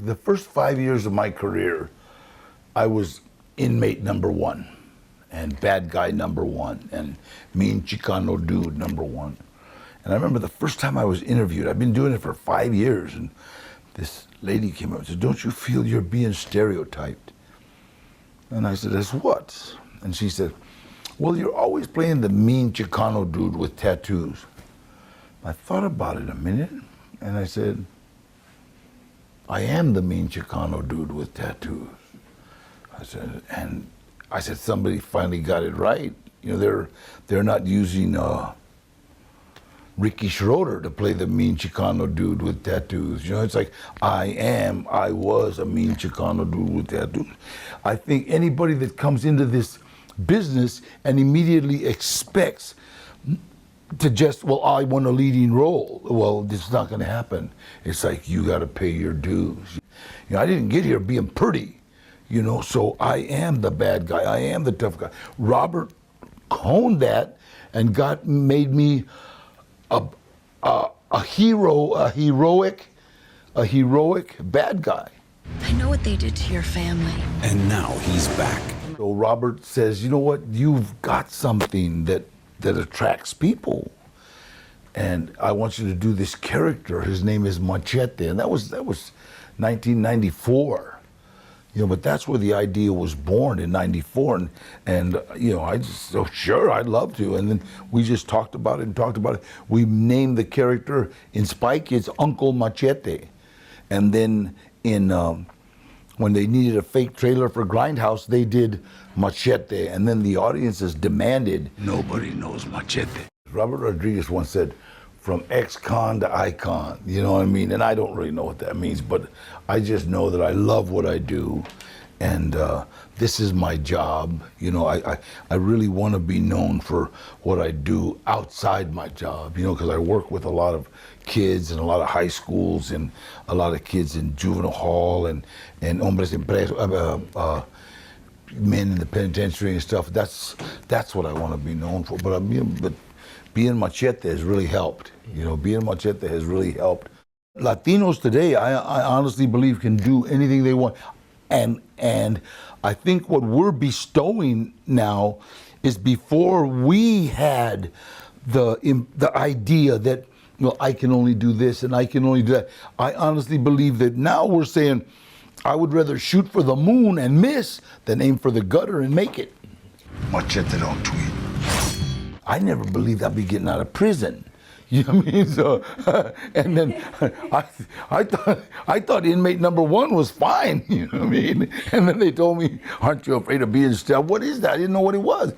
The first 5 years of my career, I was inmate number one, and bad guy number one, and mean Chicano dude number one. And I remember the first time I was interviewed, I've been doing it for 5 years, and this lady came up and said, "Don't you feel you're being stereotyped?" And I said, "As what?" And she said, "Well, you're always playing the mean Chicano dude with tattoos." I thought about it a minute, and I said, "I am the mean Chicano dude with tattoos." I said, somebody finally got it right. You know, they're not using Ricky Schroeder to play the mean Chicano dude with tattoos. You know, it's like, I was a mean Chicano dude with tattoos. I think anybody that comes into this business and immediately expects to just, well, I want a leading role. Well, it's not gonna happen. It's like, you gotta pay your dues. You know, I didn't get here being pretty, you know, so I am the bad guy. I am the tough guy. Robert honed that and made me a hero, a heroic bad guy. I know what they did to your family. And now he's back. So Robert says, "You know what? You've got something that attracts people, and I want you to do this character. His name is Machete," and that was 1994. You know, but that's where the idea was born in '94, and you know, I just, oh sure, I'd love to. And then we just talked about it and talked about it. We named the character in Spy Kids Uncle Machete, and then in when they needed a fake trailer for Grindhouse, they did Machete, and then the audiences demanded, "Nobody knows Machete." Robert Rodriguez once said, "From ex-con to icon," you know what I mean? And I don't really know what that means, but I just know that I love what I do, and this is my job. You know, I really want to be known for what I do outside my job, you know, because I work with a lot of kids and a lot of high schools and a lot of kids in juvenile hall and hombres en preso, men in the penitentiary and stuff. That's what I want to be known for. But being Machete has really helped. You know, being Machete has really helped. Latinos today, I honestly believe, can do anything they want. And I think what we're bestowing now is, before we had the idea that, well, I can only do this and I can only do that. I honestly believe that now we're saying, I would rather shoot for the moon and miss than aim for the gutter and make it. Machete don't tweet. I never believed I'd be getting out of prison. You know what I mean? So, and then I thought inmate number one was fine. You know what I mean? And then they told me, "Aren't you afraid of being stabbed?" What is that? I didn't know what it was.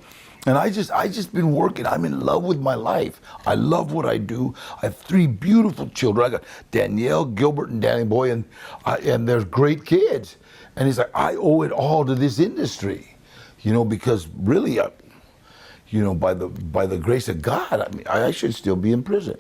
And I just been working. I'm in love with my life. I love what I do. I have 3 beautiful children. I got Danielle, Gilbert, and Danny Boy, and they're great kids. And he's like, I owe it all to this industry, you know, because really, you know, by the grace of God, I mean, I should still be in prison.